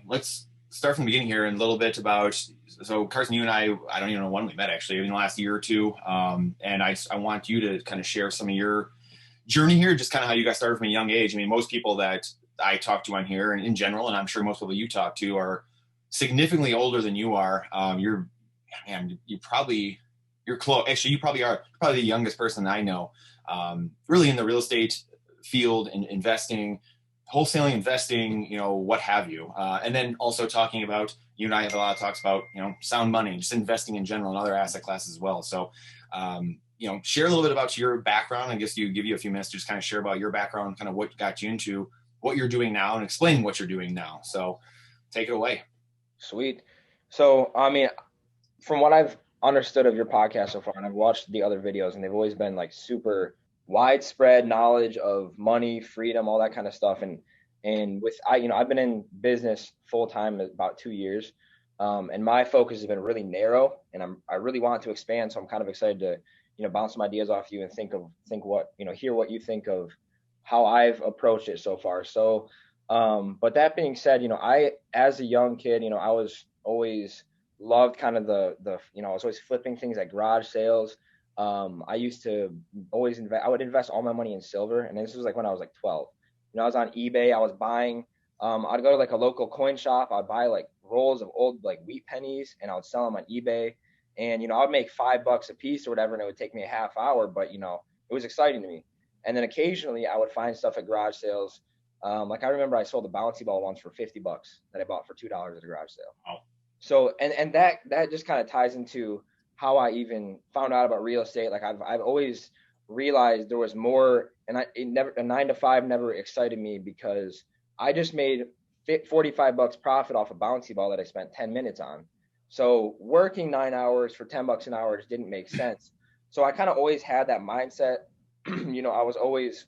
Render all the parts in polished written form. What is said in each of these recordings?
let's start from the beginning here and a little bit about, so Carson, you and I don't even know when we met actually, in the last year or two. And I want you to kind of share some of your journey here, just kind of how you got started from a young age. I mean, most people that I talk to on here and in general, and I'm sure most people you talk to are significantly older than you are. Man, you're close. Actually, you probably are probably the youngest person I know, really in the real estate field and investing, wholesaling, investing, what have you. And then also talking about, you and I have a lot of talks about, sound money, just investing in general and other asset classes as well. So, share a little bit about your background. I guess give you a few minutes to just kind of share about your background, kind of what got you into what you're doing now and explain what you're doing now. So take it away. Sweet. So, I mean, from what I've understood of your podcast so far, and I've watched the other videos, and they've always been like super widespread knowledge of money, freedom, all that kind of stuff. And I've been in business full time about 2 years, and my focus has been really narrow, and I really want to expand. So I'm kind of excited to, bounce some ideas off you and hear what you think of how I've approached it so far. So, but that being said, as a young kid, I was always loved kind of I was always flipping things at garage sales. I used to always invest. I would invest all my money in silver, and this was like when I was like 12. I was on eBay. I was buying. I'd go to like a local coin shop. I'd buy like rolls of old like wheat pennies, and I would sell them on eBay. And I'd make $5 a piece or whatever, and it would take me a half hour, but it was exciting to me. And then occasionally I would find stuff at garage sales. Like I remember I sold a bouncy ball once for $50 that I bought for $2 at a garage sale. Oh. So and that just kind of ties into how I even found out about real estate. Like I've always realized there was more, and a 9 to 5 never excited me because I just made $45 profit off a bouncy ball that I spent 10 minutes on. So working 9 hours for $10 an hour just didn't make sense. So I kind of always had that mindset. I was always,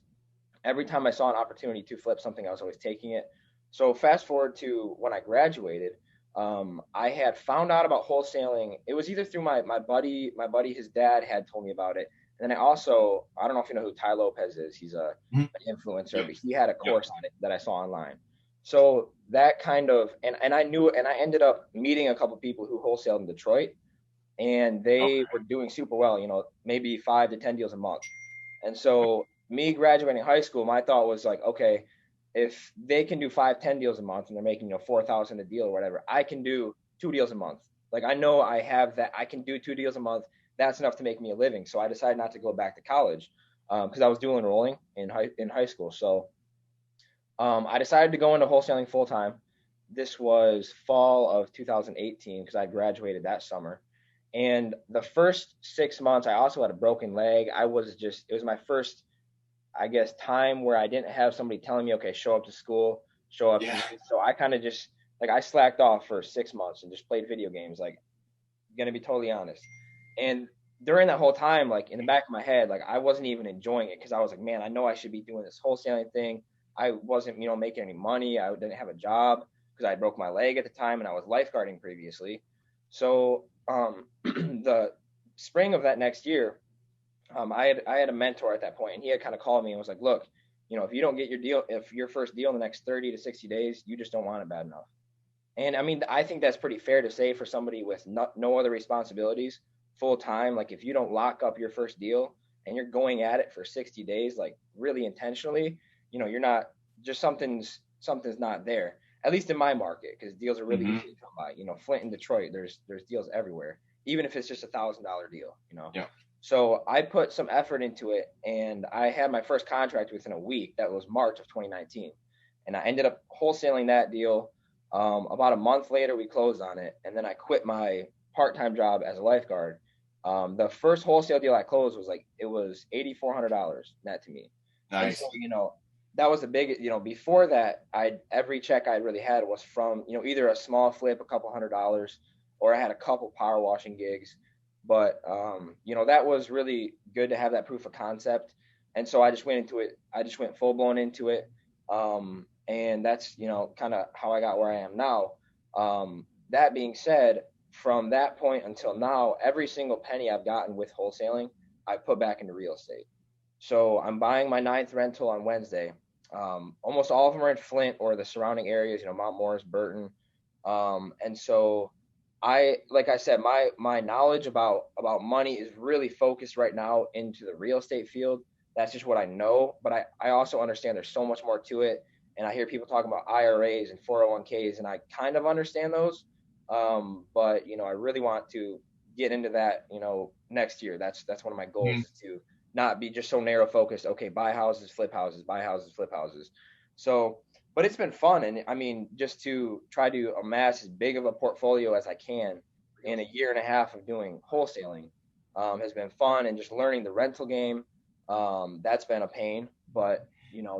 every time I saw an opportunity to flip something, I was always taking it. So fast forward to when I graduated, I had found out about wholesaling. It was either through my buddy, his dad had told me about it. And then I don't know if you know who Ty Lopez is. He's an influencer, but he had a course on it that I saw online. So that kind of, and I knew, and I ended up meeting a couple of people who wholesaled in Detroit, and they were doing super well, maybe 5 to 10 deals a month. And so me graduating high school, my thought was like, okay, if they can do 5, 10 deals a month and they're making, 4,000 a deal or whatever, I can do 2 deals a month. Like I know I have that, I can do 2 deals a month. That's enough to make me a living. So I decided not to go back to college because I was dual enrolling in high school. So I decided to go into wholesaling full time. This was fall of 2018 because I graduated that summer. And the first 6 months, I also had a broken leg. It was my first, I guess, time where I didn't have somebody telling me, okay, show up to school, show up. Yeah. So I kind of just, like, I slacked off for 6 months and just played video games, like, gonna be totally honest. And during that whole time, like, in the back of my head, like, I wasn't even enjoying it because I was like, man, I know I should be doing this wholesaling thing. I wasn't, making any money. I didn't have a job because I broke my leg at the time and I was lifeguarding previously. So the spring of that next year, I had a mentor at that point, and he had kind of called me and was like, look, if you don't get your first deal in the next 30 to 60 days, you just don't want it bad enough. And I mean, I think that's pretty fair to say for somebody with no other responsibilities full time. Like if you don't lock up your first deal and you're going at it for 60 days, like really intentionally, you're not, just something's not there, at least in my market, because deals are really easy to come by. Flint and Detroit, there's deals everywhere, even if it's just $1,000 deal. Yeah. So I put some effort into it, and I had my first contract within a week. That was March of 2019, and I ended up wholesaling that deal. About a month later, we closed on it, and then I quit my part-time job as a lifeguard. The first wholesale deal I closed was $8,400 net to me. Nice. And so, that was the biggest. Before that, every check I really had was from either a small flip, a couple $100s, or I had a couple power washing gigs. But that was really good to have that proof of concept, and so I just went into it. I just went full blown into it, and that's kind of how I got where I am now. That being said, from that point until now, every single penny I've gotten with wholesaling, I put back into real estate. So I'm buying my ninth rental on Wednesday. Almost all of them are in Flint or the surrounding areas, Mount Morris, Burton. And so like I said, my knowledge about money is really focused right now into the real estate field. That's just what I know, but I also understand there's so much more to it. And I hear people talking about IRAs and 401ks, and I kind of understand those. But I really want to get into that, next year. That's one of my goals, is to not be just so narrow focused. Okay, buy houses, flip houses, buy houses, flip houses. So, but it's been fun, and I mean, just to try to amass as big of a portfolio as I can in a year and a half of doing wholesaling has been fun, and just learning the rental game. That's been a pain, but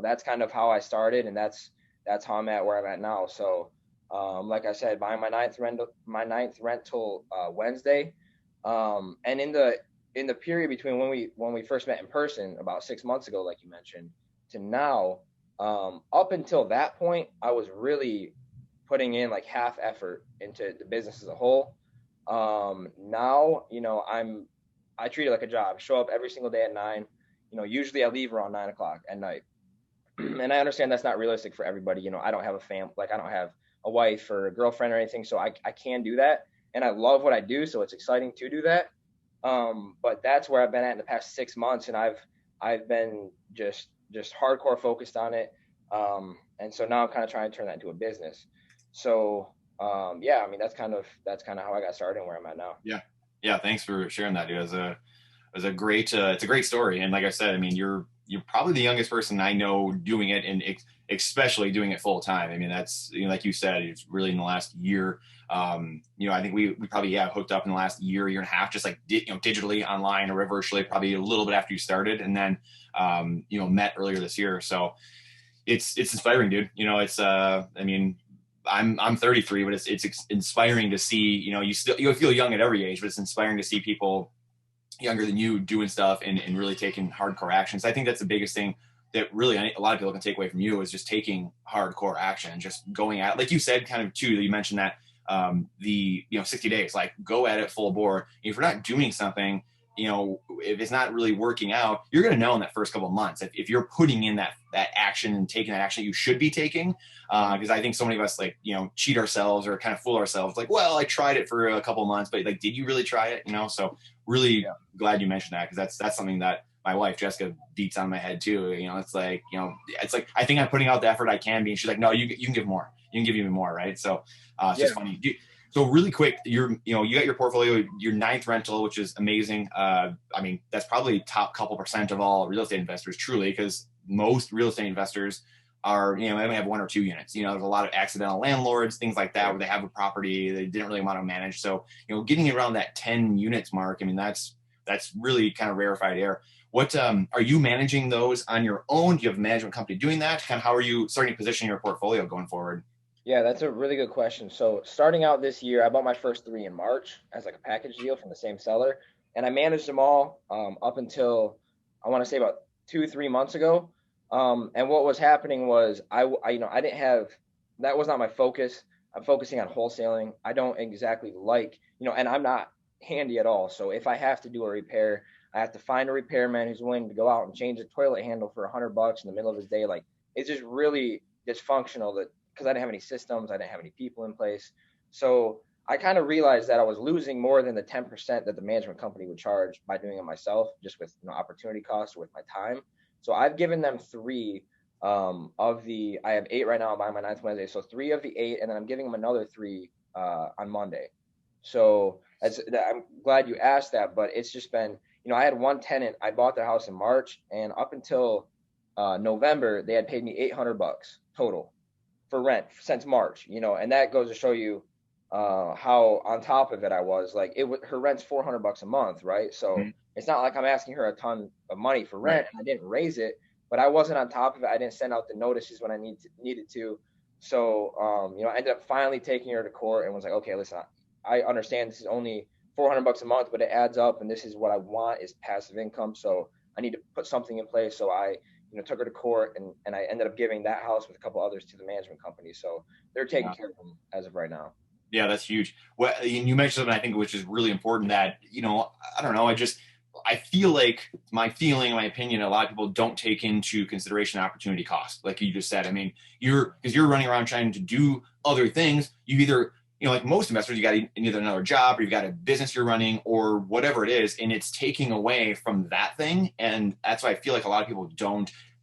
that's kind of how I started, and that's how I'm at where I'm at now. So, like I said, buying my ninth rental Wednesday, and in the period between when we first met in person about 6 months ago, like you mentioned, to now, up until that point, I was really putting in like half effort into the business as a whole. Now, I treat it like a job. Show up every single day at 9. Usually I leave around 9 o'clock at night. And I understand that's not realistic for everybody. I don't have a fam, like I don't have a wife or a girlfriend or anything, so I can do that, and I love what I do, so it's exciting to do that. But that's where I've been at in the past 6 months, and I've been just hardcore focused on it. And so now I'm kind of trying to turn that into a business. So yeah, I mean that's kind of how I got started and where I'm at now. Yeah. Yeah. Thanks for sharing that, dude. It was a great, it's a great story. And like I said, I mean, you're probably the youngest person I know doing it, and especially doing it full time. I mean, that's, like you said, it's really in the last year. I think we probably hooked up in the last year and a half, just like digitally, online or virtually, probably a little bit after you started, and then met earlier this year. So it's inspiring, dude. It's I mean, I'm 33, but it's inspiring to see. You feel young at every age, but it's inspiring to see people younger than you doing stuff and really taking hardcore actions. I think that's the biggest thing that really a lot of people can take away from you, is just taking hardcore action, just going at, like you said, kind of too, you mentioned that the 60 days, like go at it full bore. If you're not doing something, if it's not really working out, you're going to know in that first couple of months if you're putting in that action and taking that action you should be taking. Because I think so many of us cheat ourselves or kind of fool ourselves, like, well, I tried it for a couple of months, but like, did you really try it? So really glad you mentioned that, because that's something that my wife Jessica beats on my head too. It's like I think I'm putting out the effort I can be, and she's like, no, you can give more, you can give even more, right? So it's just funny. So really quick, you got your portfolio, your 9th rental, which is amazing. I mean, that's probably top couple percent of all real estate investors, truly, because most real estate investors are, they only have 1 or 2 units. There's a lot of accidental landlords, things like that, where they have a property they didn't really want to manage. So, getting around that 10 units mark, I mean, that's really kind of rarefied air. What are you managing those on your own? Do you have a management company doing that? Kind of how are you starting to position your portfolio going forward? Yeah, that's a really good question. So starting out this year, I bought my first 3 in March as like a package deal from the same seller, and I managed them all up until, I want to say, about 2, 3 months ago. And what was happening was I didn't have, that was not my focus. I'm focusing on wholesaling. I don't exactly like, and I'm not handy at all. So if I have to do a repair, I have to find a repairman who's willing to go out and change the toilet handle for $100 in the middle of his day. Like, it's just really dysfunctional, that because I didn't have any systems, I didn't have any people in place. So I kind of realized that I was losing more than the 10% that the management company would charge by doing it myself, just with opportunity costs or with my time. So I've given them 3 I have 8 right now. I'm buying my 9th Wednesday. So 3 of the 8, and then I'm giving them another 3 on Monday. So I'm glad you asked that, but it's just been, I had one tenant. I bought their house in March, and up until November, they had paid me $800 total for rent since March, and that goes to show you how on top of it I was. Like, her rent's $400 a month, right? So it's not like I'm asking her a ton of money for rent, and I didn't raise it, but I wasn't on top of it. I didn't send out the notices when I needed to. So I ended up finally taking her to court and was like, okay, listen, I understand this is only $400 a month, but it adds up, and this is what I want, is passive income. So I need to put something in place. So I took her to court, and I ended up giving that house with a couple others to the management company. So they're taking care of them as of right now. Yeah, that's huge. Well, you mentioned something I think which is really important, that, I don't know, I just, I feel like my feeling, my opinion, a lot of people don't take into consideration opportunity cost. Like you just said, I mean, because you're running around trying to do other things. You either, like most investors, you got either another job or you've got a business you're running or whatever it is. And it's taking away from that thing. And that's why I feel like a lot of people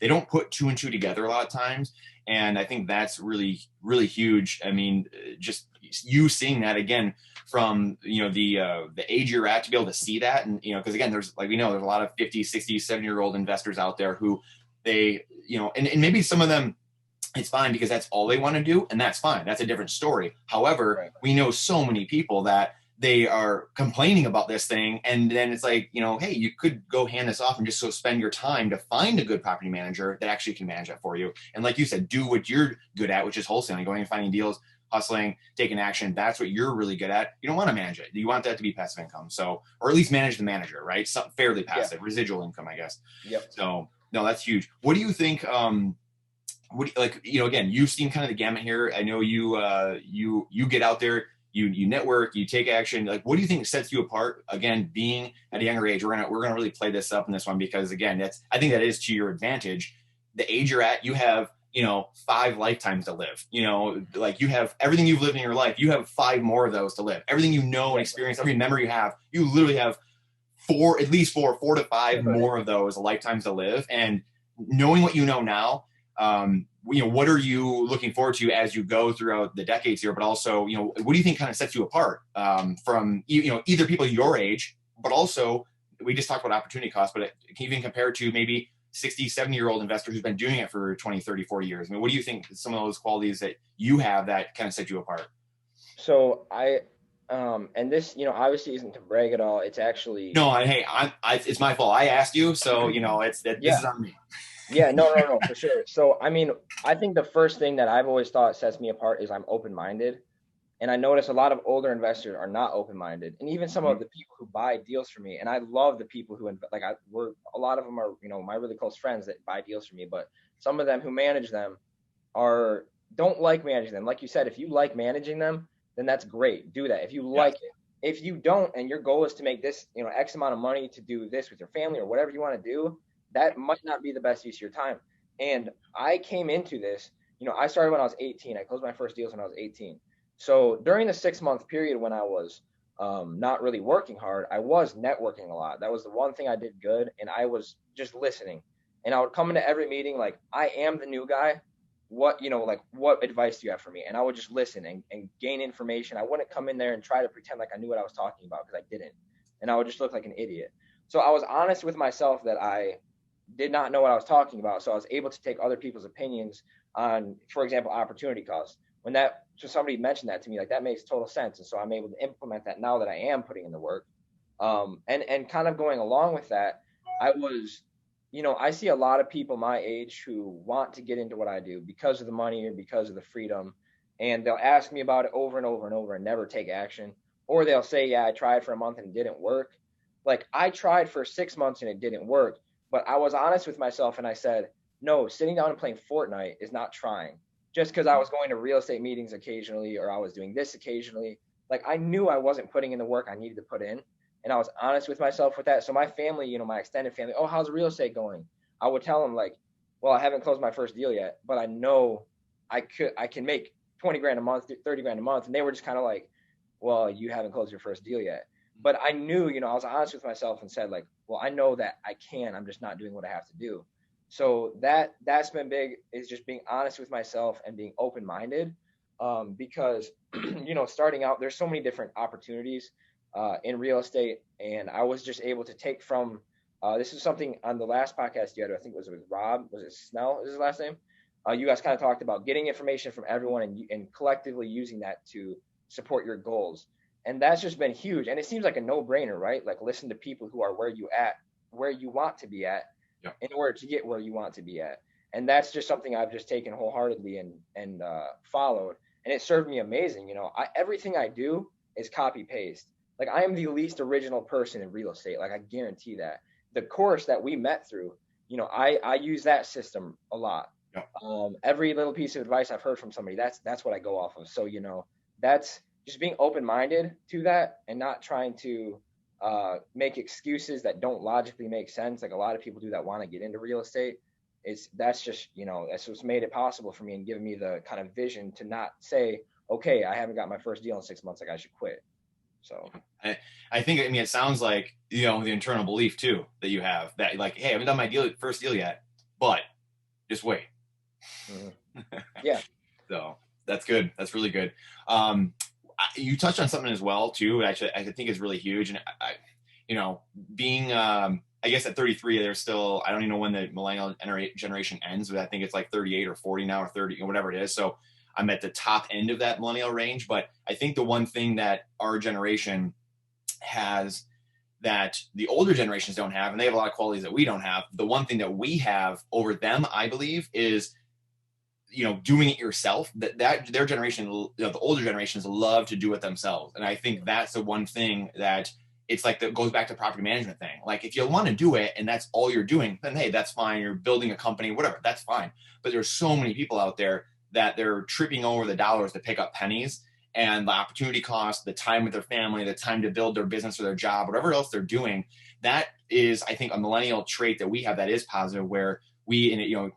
they don't put two and two together a lot of times. And I think that's really, really huge. I mean, just you seeing that again from, the age you're at to be able to see that. And, because again, there's a lot of 50, 60, 70-year-old investors out there who they, and maybe some of them, it's fine because that's all they want to do. And that's fine. That's a different story. However, right. We know so many people that they are complaining about this thing. And then it's like, hey, you could go hand this off and just spend your time to find a good property manager that actually can manage that for you. And like you said, do what you're good at, which is wholesaling, going and finding deals, hustling, taking action. That's what you're really good at. You don't want to manage it. You want that to be passive income. So, or at least manage the manager, right? Something fairly passive, residual income, I guess. Yep. So no, that's huge. What do you think? Again, you've seen kind of the gamut here. I know you get out there, you network, you take action. Like, what do you think sets you apart? Again, being at a younger age, we're gonna really play this up in this one because again, I think that is to your advantage. The age you're at, you have 5 lifetimes to live. Like you have everything you've lived in your life. You have 5 more of those to live. Everything and experience, every memory you have, you literally have at least 4 to 5 more of those lifetimes to live. And knowing what you know now. What are you looking forward to as you go throughout the decades here, but also, what do you think kind of sets you apart from, either people your age, but also we just talked about opportunity cost, but it can even compare to maybe 60, 70-year-old investors who's been doing it for 20, 30, 40 years. I mean, what do you think some of those qualities that you have that kind of set you apart? So and this, obviously isn't to brag at all. It's actually it's my fault. I asked you, so this is on me. Yeah, no, for sure. So, I mean, I think the first thing that I've always thought sets me apart is I'm open-minded. And I notice a lot of older investors are not open-minded. And even some of the people who buy deals for me, and I love the people who, a lot of them are, my really close friends that buy deals for me, but some of them who manage them don't like managing them. Like you said, if you like managing them, then that's great. Do that. If you like it. If you don't, and your goal is to make this, X amount of money to do this with your family or whatever you want to do, that might not be the best use of your time. And I came into this, I started when I was 18. I closed my first deals when I was 18. So during the 6-month period when I was not really working hard, I was networking a lot. That was the one thing I did good. And I was just listening. And I would come into every meeting like, I am the new guy. What advice do you have for me? And I would just listen and gain information. I wouldn't come in there and try to pretend like I knew what I was talking about because I didn't. And I would just look like an idiot. So I was honest with myself that I did not know what I was talking about. So I was able to take other people's opinions on, for example, opportunity costs. So somebody mentioned that to me, like that makes total sense. And so I'm able to implement that now that I am putting in the work. And kind of going along with that, I see a lot of people my age who want to get into what I do because of the money or because of the freedom. And they'll ask me about it over and over and over and never take action. Or they'll say, yeah, I tried for a month and it didn't work. Like I tried for 6 months and it didn't work. But I was honest with myself and I said, no, sitting down and playing Fortnite is not trying. Just because I was going to real estate meetings occasionally or I was doing this occasionally, like I knew I wasn't putting in the work I needed to put in. And I was honest with myself with that. So my family, my extended family, oh, how's real estate going? I would tell them like, well, I haven't closed my first deal yet, but I know I can make 20 grand a month, 30 grand a month. And they were just kind of like, well, you haven't closed your first deal yet. But I knew, I was honest with myself and said like, well, I know that I can, I'm just not doing what I have to do. So that's been big, is just being honest with myself and being open-minded. Because, starting out, there's so many different opportunities in real estate. And I was just able to take from, this is something on the last podcast you had, I think it was with Rob, was it Snell is his last name? You guys kind of talked about getting information from everyone and collectively using that to support your goals. And that's just been huge. And it seems like a no-brainer, right? Like listen to people who are where you want to be at in order to get where you want to be at. And that's just something I've just taken wholeheartedly and followed. And it served me amazing. Everything I do is copy paste. Like I am the least original person in real estate. Like I guarantee that. The course that we met through, I use that system a lot. Yeah. Every little piece of advice I've heard from somebody, that's what I go off of. So, that's just being open-minded to that and not trying to make excuses that don't logically make sense. Like a lot of people do that want to get into real estate. That's just, that's what's made it possible for me and given me the kind of vision to not say, okay, I haven't got my first deal in 6 months, like I should quit. So I think, I mean, it sounds like, the internal belief too, that you have that like, hey, I haven't done my first deal yet, but just wait. mm-hmm. Yeah. So that's good. That's really good. You touched on something as well too, which I think is really huge. And being, I guess at 33, there's still, I don't even know when the millennial generation ends, but I think it's like 38 or 40 now or 30, whatever it is. So I'm at the top end of that millennial range. But I think the one thing that our generation has that the older generations don't have, and they have a lot of qualities that we don't have. The one thing that we have over them, I believe, is doing it yourself. That their generation, the older generations, love to do it themselves, and I think that's the one thing that it's like that goes back to property management thing. Like if you want to do it and that's all you're doing, then hey, that's fine. You're building a company, whatever, that's fine. But there's so many people out there that they're tripping over the dollars to pick up pennies, and the opportunity cost, the time with their family, the time to build their business or their job, whatever else they're doing. That is, I think, a millennial trait that we have that is positive, where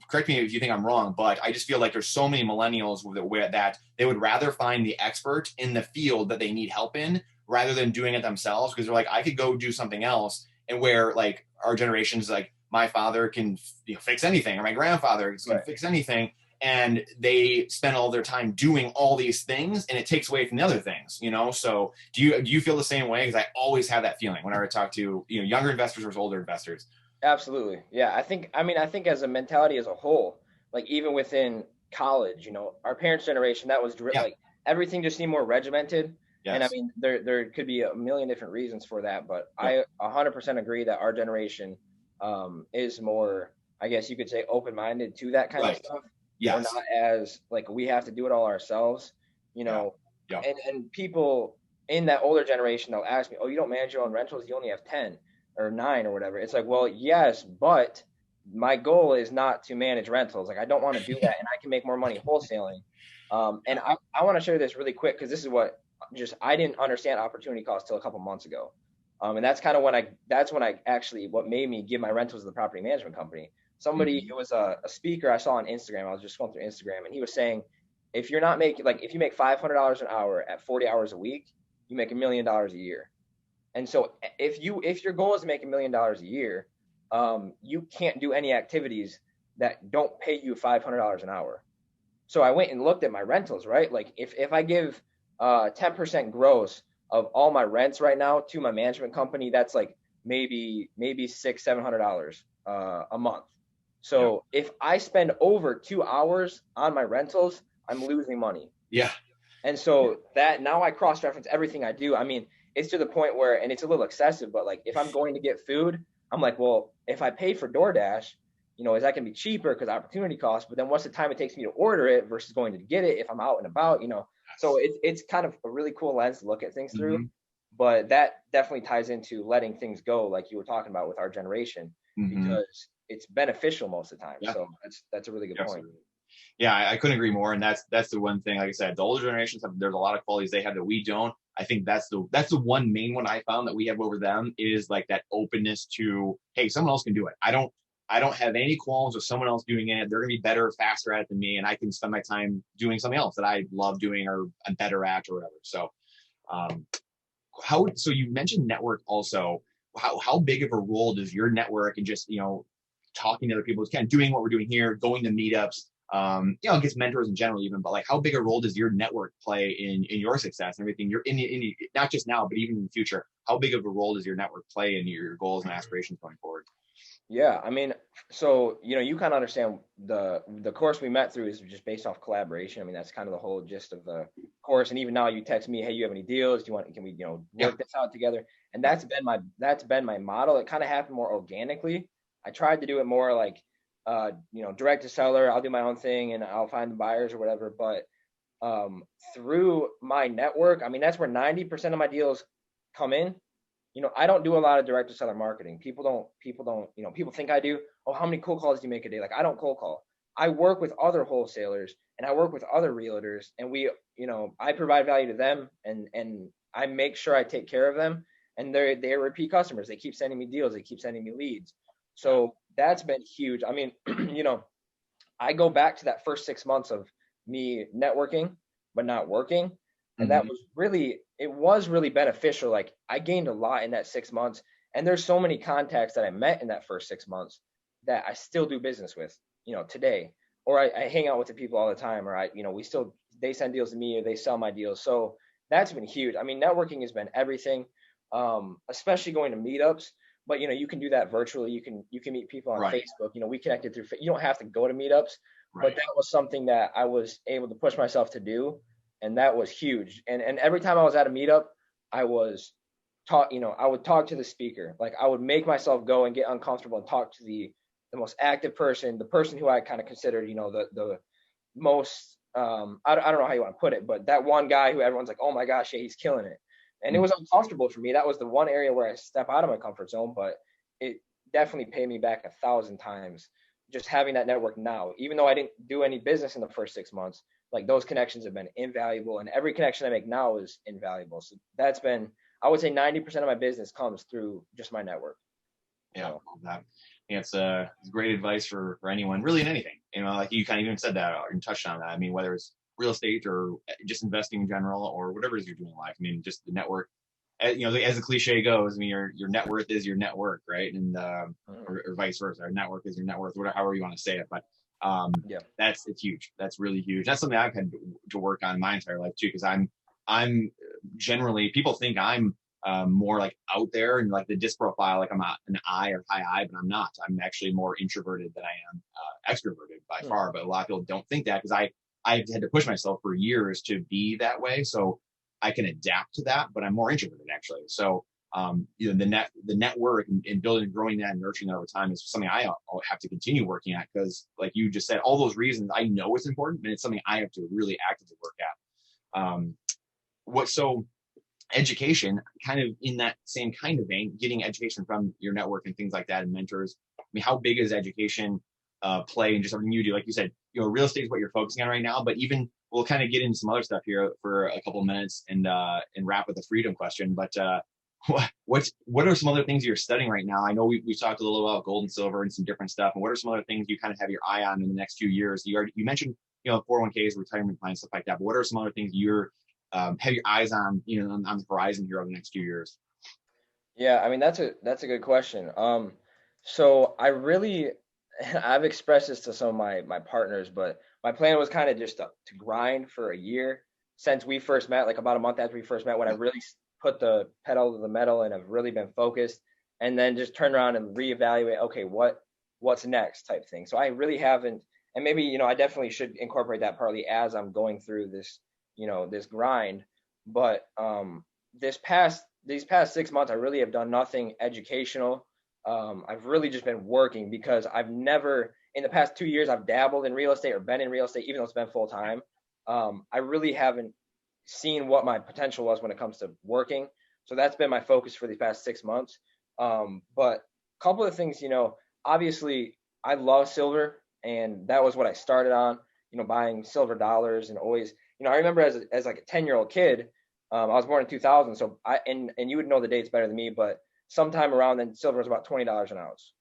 correct me if you think I'm wrong, but I just feel like there's so many millennials that they would rather find the expert in the field that they need help in rather than doing it themselves, because they're like, I could go do something else. And where like our generation's like, my father can fix anything, or my grandfather can fix anything. And they spend all their time doing all these things, and it takes away from the other things, So do you feel the same way? Because I always have that feeling whenever I talk to younger investors versus older investors. Absolutely. Yeah. I think as a mentality as a whole, like even within college, our parents' generation, that was like everything just seemed more regimented. Yes. And I mean, there could be a million different reasons for that, but I 100% agree that our generation is more, I guess you could say, open-minded to that kind of stuff. Yes. We're not as like, we have to do it all ourselves, And people in that older generation, they'll ask me, oh, you don't manage your own rentals, you only have 10 or 9 or whatever. It's like, well, yes, but my goal is not to manage rentals. Like, I don't want to do that, and I can make more money wholesaling. And I want to share this really quick, because this is what I didn't understand opportunity cost till a couple months ago. And that's kind of when I actually, what made me give my rentals to the property management company. Somebody, it was a speaker I saw on Instagram. I was just going through Instagram, and he was saying, if you're not making, like, if you make $500 an hour at 40 hours a week, you make $1 million a year. And so if your goal is to make $1 million a year, you can't do any activities that don't pay you $500 an hour. So I went and looked at my rentals, right? Like if I give 10% gross of all my rents right now to my management company, that's like maybe $600-700 a month. So if I spend over 2 hours on my rentals, I'm losing money. Yeah. And so that now I cross-reference everything I do. I mean, it's to the point where, and it's a little excessive, but like if I'm going to get food, I'm like, well, if I pay for DoorDash, is that going to be cheaper because opportunity cost? But then what's the time it takes me to order it versus going to get it if I'm out and about, So it's kind of a really cool lens to look at things through. Mm-hmm. But that definitely ties into letting things go, like you were talking about with our generation, because it's beneficial most of the time. Yeah. So that's a really good point. Yeah, I couldn't agree more. And that's the one thing, like I said, the older generations there's a lot of qualities they have that we don't. I think that's the one main one I found that we have over them is like that openness to, hey, someone else can do it. I don't have any qualms with someone else doing it. They're going to be better, faster at it than me. And I can spend my time doing something else that I love doing or I'm better at or whatever. So, so you mentioned network also. How big of a role does your network and just, talking to other people, kind of doing what we're doing here, going to meetups, I guess mentors in general even, but like how big a role does your network play in your success and everything? You're in not just now, but even in the future, how big of a role does your network play in your goals and aspirations going forward? Yeah, I mean, so, you kind of understand the course we met through is just based off collaboration. I mean, that's kind of the whole gist of the course. And even now you text me, hey, you have any deals? Can we, work this out together? And that's been my model. It kind of happened more organically. I tried to do it more like, direct to seller. I'll do my own thing and I'll find the buyers or whatever. But through my network, I mean, that's where 90% of my deals come in. I don't do a lot of direct to seller marketing. People don't, people think I do. Oh, how many cold calls do you make a day? Like, I don't cold call. I work with other wholesalers and I work with other realtors, and I provide value to them, and I make sure I take care of them. and they're repeat customers. They keep sending me deals. They keep sending me leads. Yeah. So that's been huge. I mean, I go back to that first 6 months of me networking, but not working. And that Mm-hmm. was really beneficial. Like I gained a lot in that 6 months. And there's so many contacts that I met in that first 6 months that I still do business with, today. Or I hang out with the people all the time, or they send deals to me or they sell my deals. So that's been huge. I mean, networking has been everything, especially going to meetups. But you can do that virtually. You can meet people on Right. Facebook. We connected through. You don't have to go to meetups, but Right. that was something that I was able to push myself to do, and that was huge. And every time I was at a meetup, I was I would talk to the speaker. Like I would make myself go and get uncomfortable and talk to the most active person, the person who I kind of considered, the most I don't know how you want to put it, but that one guy who everyone's like, oh my gosh, yeah, he's killing it. And it was uncomfortable for me. That was the one area where I step out of my comfort zone, but it definitely paid me back 1,000 times just having that network now. Even though I didn't do any business in the first 6 months, like those connections have been invaluable, and every connection I make now is invaluable. So that's been, I would say 90% of my business comes through just my network. Yeah, So, love that. Yeah, it's great advice for anyone, really, in anything. Like you kind of even said that and touched on that. I mean, whether it's real estate or just investing in general or whatever it is you're doing in life. I mean, just the network. As the cliche goes, I mean, your net worth is your network, right? And or vice versa. Our network is your net worth, whatever, however you want to say it. But yeah. it's huge. That's really huge. That's something I've had to work on my entire life too, because I'm generally, people think I'm more like out there and like the disc profile, like I'm an I or high I, but I'm not. I'm actually more introverted than I am extroverted by far. But a lot of people don't think that, because I've had to push myself for years to be that way. So I can adapt to that, but I'm more introverted actually. So the network and building and growing that and nurturing that over time is something I'll have to continue working at, because like you just said, all those reasons I know it's important, but it's something I have to really actively work at. So education, kind of in that same kind of vein, getting education from your network and things like that and mentors. I mean, how big is education play in just something you do? Like you said, real estate is what you're focusing on right now, but even we'll kind of get into some other stuff here for a couple of minutes and wrap with the freedom question. But what are some other things you're studying right now? I know we talked a little about gold and silver and some different stuff. And what are some other things you kind of have your eye on in the next few years? You mentioned 401ks, retirement plans, stuff like that. But what are some other things you're have your eyes on, on the horizon here over the next few years? Yeah, I mean that's a good question. So I really I've expressed this to some of my partners, but my plan was kind of just to grind for a year since we first met, like about a month after we first met, when I really put the pedal to the metal and have really been focused, and then just turn around and reevaluate, okay, what's next type thing. So I really haven't, and maybe I definitely should incorporate that partly as I'm going through this this grind. But these past 6 months, I really have done nothing educational. I've really just been working, because I've never, in the past 2 years, I've dabbled in real estate or been in real estate, even though it's been full time. I really haven't seen what my potential was when it comes to working. So that's been my focus for these past 6 months. But a couple of things, obviously I love silver, and that was what I started on, buying silver dollars, and always, I remember as like a 10-year-old kid, I was born in 2000, so and you would know the dates better than me, but sometime around then silver was about $20 an ounce,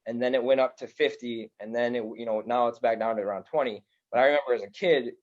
and then it went up to 50, and then now it's back down to around 20. But I remember as a kid,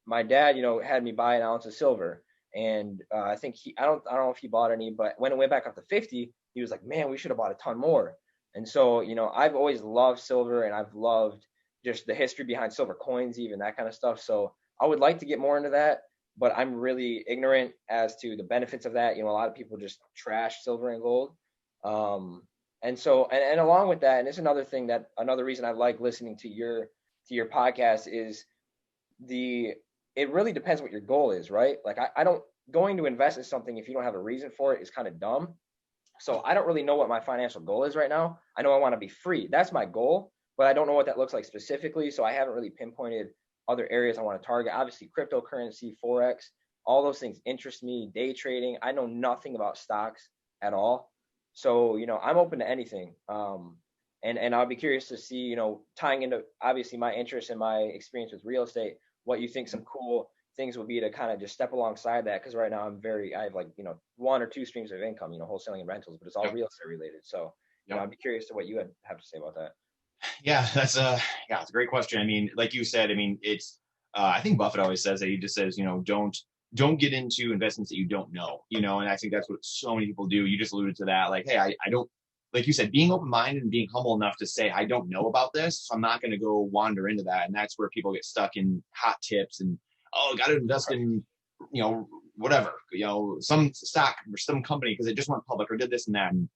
my dad had me buy an ounce of silver, and I think I don't know if he bought any, but when it went back up to 50, he was like, man, we should have bought a ton more. And so I've always loved silver, and I've loved just the history behind silver coins, even that kind of stuff. So I would like to get more into that, but I'm really ignorant as to the benefits of that. A lot of people just trash silver and gold. And so, and along with that, and it's another reason I like listening to your podcast is it really depends what your goal is, right? Like I don't, going to invest in something if you don't have a reason for it is kind of dumb. So I don't really know what my financial goal is right now. I know I want to be free. That's my goal, but I don't know what that looks like specifically. So I haven't really pinpointed other areas I want to target. Obviously, cryptocurrency, Forex, all those things interest me. Day trading. I know nothing about stocks at all. So, I'm open to anything. And I'll be curious to see, tying into obviously my interest and my experience with real estate, what you think some cool things would be to kind of just step alongside that. Cause right now I have like, one or two streams of income, wholesaling and rentals, but it's all Yep. real estate related. So, Yep. I'd be curious to what you have to say about that. Yeah, it's a great question. I mean, like you said, I mean, it's I think Buffett always says that he just says, don't get into investments that you don't know, and I think that's what so many people do. You just alluded to that, like, hey, I don't, like you said, being open-minded and being humble enough to say, I don't know about this, so I'm not going to go wander into that. And that's where people get stuck in hot tips and, oh, got to invest in, whatever, some stock or some company because it just went public or did this and that. And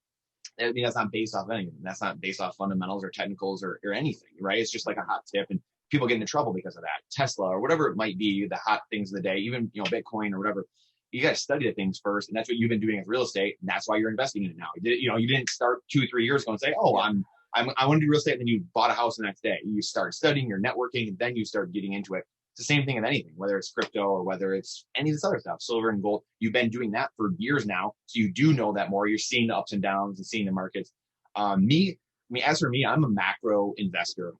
I mean, that's not based off anything. That's not based off fundamentals or technicals or anything, right? It's just like a hot tip, and people get into trouble because of that. Tesla or whatever it might be, the hot things of the day, even Bitcoin or whatever. You got to study the things first, and that's what you've been doing with real estate, and that's why you're investing in it now. You didn't start 2-3 years ago and say, "Oh, I want to do real estate," and then you bought a house the next day. You start studying, you're networking, and then you start getting into it. It's the same thing in anything, whether it's crypto or whether it's any of this other stuff, silver and gold. You've been doing that for years now, so you do know that more. You're seeing the ups and downs and seeing the markets. As for me, I'm a macro investor.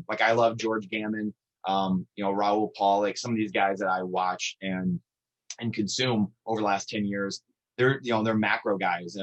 Like I love George Gammon, Raul Pollock, some of these guys that I watch and consume over the last 10 years. They're macro guys.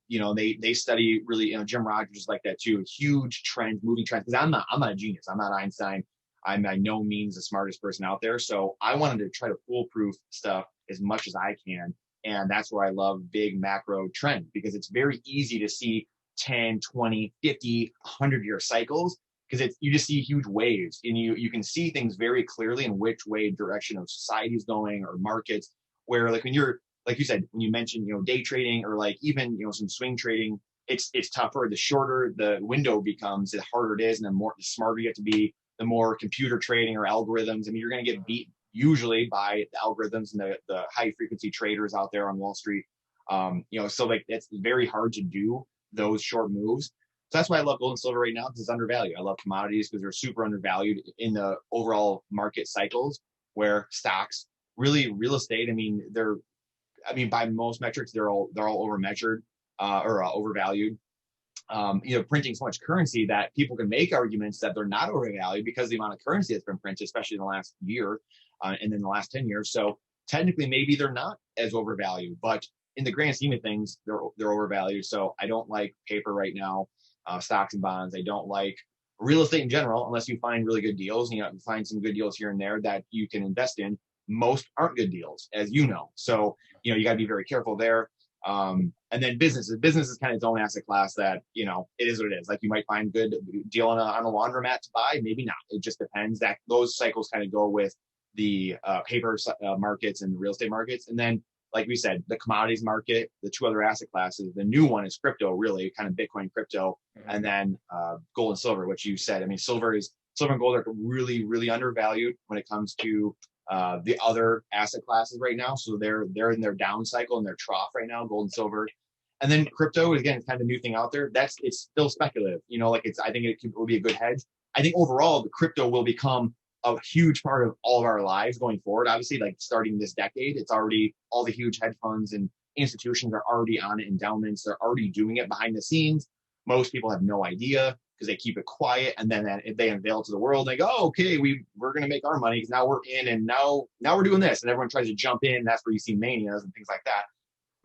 They study really, Jim Rogers is like that too. Huge trends, moving trends. Because I'm not a genius. I'm not Einstein. I'm by no means the smartest person out there. So I wanted to try to foolproof stuff as much as I can. And that's where I love big macro trends, because it's very easy to see 10, 20, 50, 100-year cycles, because you just see huge waves, and you can see things very clearly in which way direction of society is going or markets, where like when you're, like you said, when you mentioned, day trading or like even, some swing trading, it's tougher. The shorter the window becomes, the harder it is. And the smarter you have to be, the more computer trading or algorithms. I mean, you're going to get beat usually by the algorithms and the high frequency traders out there on Wall Street. So like it's very hard to do those short moves. So that's why I love gold and silver right now, because it's undervalued. I love commodities because they're super undervalued in the overall market cycles, where stocks, really real estate, by most metrics, they're all overmeasured or overvalued. Printing so much currency that people can make arguments that they're not overvalued because of the amount of currency that's been printed, especially in the last year and then the last 10 years. So technically, maybe they're not as overvalued, but in the grand scheme of things, they're overvalued. So I don't like paper right now, stocks and bonds. I don't like real estate in general, unless you find really good deals. You find some good deals here and there that you can invest in. Most aren't good deals, as you know. So, you got to be very careful there. And then business is kind of its own asset class that, it is what it is. Like you might find good deal on a laundromat to buy, maybe not. It just depends. That those cycles kind of go with the paper markets and the real estate markets. And then, like we said, the commodities market, the two other asset classes, the new one is crypto, really kind of Bitcoin crypto, and then gold and silver, which you said. I mean, silver and gold are really, really undervalued when it comes to the other asset classes right now. So they're in their down cycle and their trough right now, gold and silver. And then crypto, again, it's kind of a new thing out there. It's still speculative, I think it will be a good hedge. I think overall the crypto will become a huge part of all of our lives going forward. Obviously, like starting this decade, it's already, all the huge hedge funds and institutions are already on it, endowments, they're already doing it behind the scenes. Most people have no idea because they keep it quiet, and then if they unveil to the world, they go, oh, okay, we're going to make our money because now we're in, and now we're doing this, and everyone tries to jump in. That's where you see manias and things like that.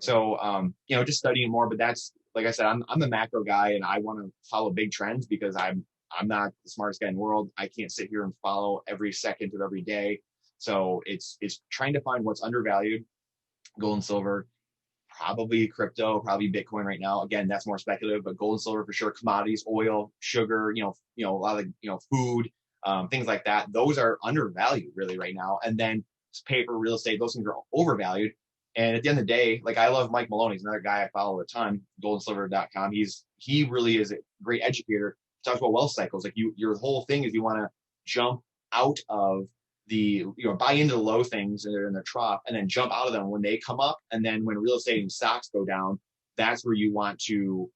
So just studying more. But that's, like I said, I'm a macro guy, and I want to follow big trends because I'm not the smartest guy in the world. I can't sit here and follow every second of every day. So it's trying to find what's undervalued, gold and silver, probably crypto, probably Bitcoin right now. Again, that's more speculative, but gold and silver for sure. Commodities, oil, sugar, a lot of food, things like that. Those are undervalued really right now. And then paper, real estate, those things are overvalued. And at the end of the day, like I love Mike Maloney. He's another guy I follow a ton, goldandsilver.com. He really is a great educator. He talks about wealth cycles. Like your whole thing is you want to jump out of the, buy into the low things that are in the trough and then jump out of them when they come up. And then when real estate and stocks go down, that's where you want to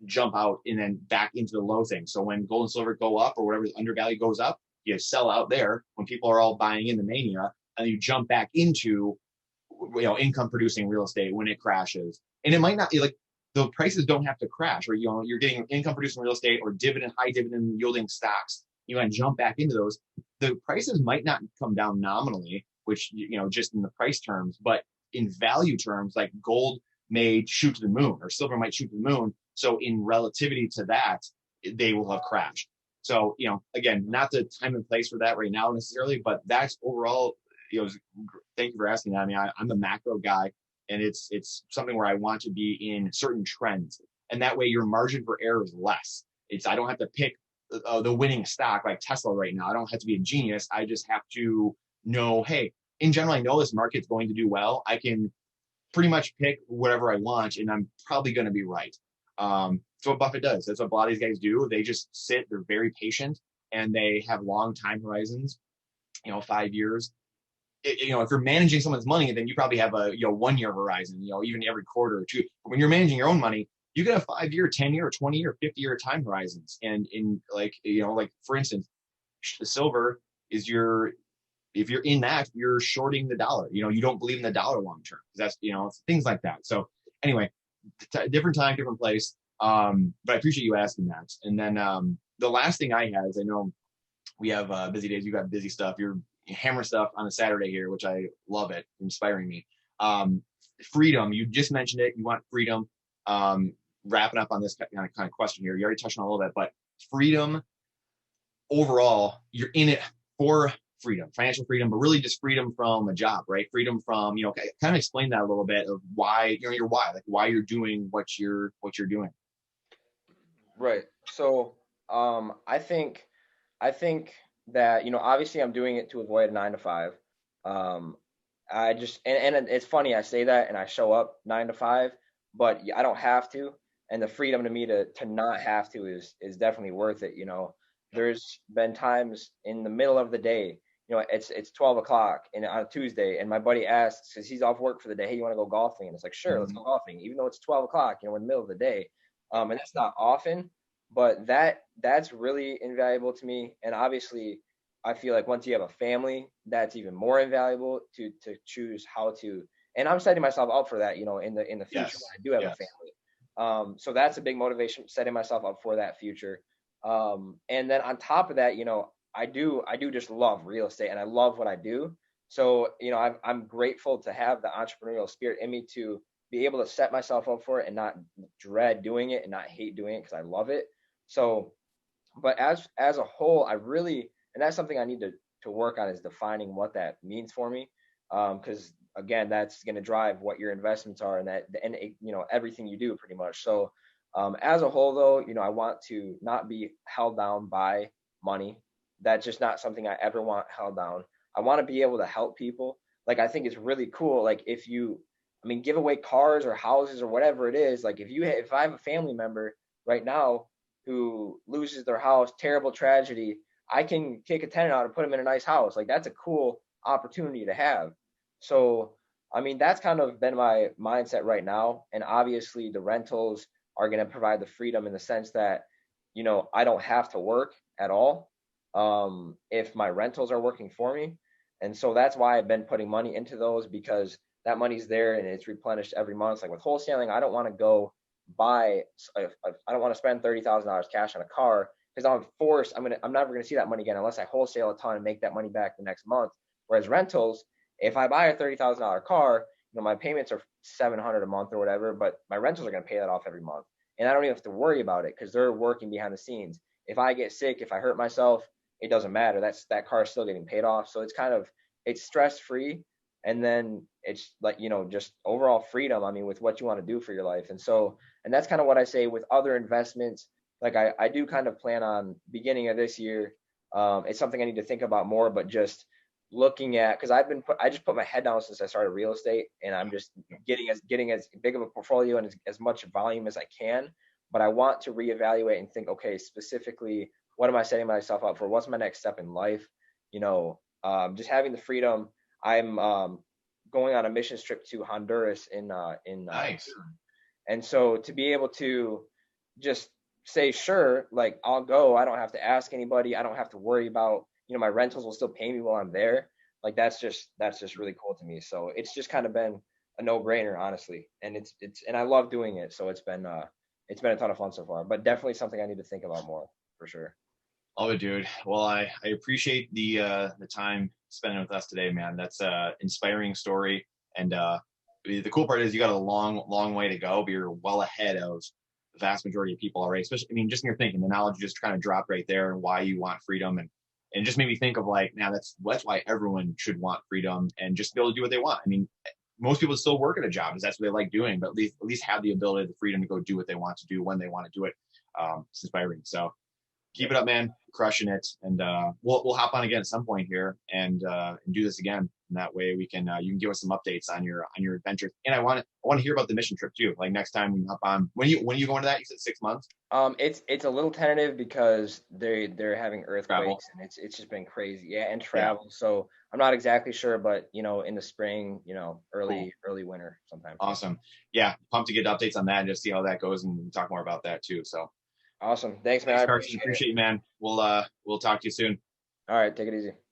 jump out and then back into the low things. So when gold and silver go up or whatever the undervalue goes up, you sell out there when people are all buying into mania, and you jump back into, income producing real estate when it crashes. And it might not be like, the prices don't have to crash, or you're getting income producing real estate or high dividend yielding stocks. You want to jump back into those. The prices might not come down nominally, which, just in the price terms, but in value terms, like gold may shoot to the moon or silver might shoot to the moon. So in relativity to that, they will have crashed. So, again, not the time and place for that right now necessarily, but that's overall, thank you for asking that. I mean, I'm a macro guy, and it's something where I want to be in certain trends. And that way your margin for error is less. I don't have to pick the winning stock like Tesla right now. I don't have to be a genius. I just have to know, hey, in general, I know this market's going to do well. I can pretty much pick whatever I want, and I'm probably going to be right. So what Buffett does, that's what a lot of these guys do. They just sit, they're very patient, and they have long time horizons, 5 years. If you're managing someone's money, then you probably have a 1 year horizon, even every quarter or two. But when you're managing your own money, you can have 5 year, 10 year, 20 year, 50 year time horizons. And in like for instance, the silver is if you're in that, you're shorting the dollar. You don't believe in the dollar long term. That's things like that. So anyway, different time, different place. But I appreciate you asking that. And then the last thing I had is, I know we have busy days. You got busy stuff. You're hammer stuff on a Saturday here, which I love it, inspiring me. Freedom. You just mentioned it. You want freedom. Wrapping up on this kind of question here. You already touched on a little bit, but freedom overall, you're in it for freedom, financial freedom, but really just freedom from a job, right? Freedom from, kind of explain that a little bit of why, your why, like why you're doing what you're doing. Right. So, I think that, obviously I'm doing it to avoid a 9 to 5. I just, and it's funny, I say that and I show up 9 to 5, but I don't have to. And the freedom to me to not have to is definitely worth it. There's been times in the middle of the day, it's 12 o'clock on a Tuesday, and my buddy asks, because he's off work for the day, hey, you want to go golfing? And it's like, sure, let's go golfing, even though it's 12 o'clock, we're in the middle of the day. And that's not often, but that's really invaluable to me. And obviously, I feel like once you have a family, that's even more invaluable to choose how to. And I'm setting myself up for that, in the future, Yes. when I do have a family. So that's a big motivation, setting myself up for that future. And then on top of that, I do just love real estate, and I love what I do. So, I'm grateful to have the entrepreneurial spirit in me to be able to set myself up for it and not dread doing it and not hate doing it, because I love it. So, but as a whole, I really, and that's something I need to work on, is defining what that means for me. Because again, that's going to drive what your investments are, and everything you do pretty much. So, as a whole though, I want to not be held down by money. That's just not something I ever want held down. I want to be able to help people. Like, I think it's really cool. Like, give away cars or houses or whatever it is. Like, if I have a family member right now who loses their house, terrible tragedy, I can kick a tenant out and put them in a nice house. Like, that's a cool opportunity to have. So, that's kind of been my mindset right now. And obviously the rentals are going to provide the freedom in the sense that, I don't have to work at all, if my rentals are working for me. And so that's why I've been putting money into those, because that money's there and it's replenished every month. Like with wholesaling, I don't want to go buy, I don't want to spend $30,000 cash on a car, because I'm never going to see that money again unless I wholesale a ton and make that money back the next month. Whereas rentals, if I buy a $30,000 car, my payments are $700 a month or whatever, but my rentals are going to pay that off every month. And I don't even have to worry about it, because they're working behind the scenes. If I get sick, if I hurt myself, it doesn't matter. That car is still getting paid off. So it's stress free. And then it's like, just overall freedom, with what you want to do for your life. And that's kind of what I say with other investments. Like I do kind of plan on beginning of this year. It's something I need to think about more, but just looking at, because I just put my head down since I started real estate, and I'm just getting as big of a portfolio and as much volume as I can. But I want to reevaluate and think, okay, specifically, what am I setting myself up for? What's my next step in life? Just having the freedom. I'm going on a mission trip to Honduras in Nice. and so to be able to just say, sure, like I'll go. I don't have to ask anybody. I don't have to worry about, my rentals will still pay me while I'm there. Like that's just really cool to me. So it's just kind of been a no-brainer, honestly. And and I love doing it. So it's been a ton of fun so far, but definitely something I need to think about more for sure. Love it, dude. Well, I appreciate the time spending with us today, man. That's a inspiring story. And the cool part is you got a long way to go, but you're well ahead of the vast majority of people already. Especially, I mean, just in your thinking, the knowledge just kind of dropped right there and why you want freedom. And it just made me think of like, now that's why everyone should want freedom and just be able to do what they want. I mean, most people still work at a job because that's what they like doing, but at least have the ability, the freedom to go do what they want to do when they want to do it. It's inspiring. So keep it up, man. Crushing it. And we'll hop on again at some point here and do this again. And that way we can you can give us some updates on your adventures. And I want to hear about the mission trip too. Like next time we hop on. When are you going to that? You said 6 months. It's a little tentative because they're having earthquakes Travel. and it's just been crazy. Yeah, and travel. Yeah. So I'm not exactly sure, but in the spring, early winter sometime. Awesome. Yeah, pumped to get updates on that and just see how that goes and talk more about that too. So awesome. Thanks, man. Thanks, Carson. Appreciate you, man. We'll talk to you soon. All right, take it easy.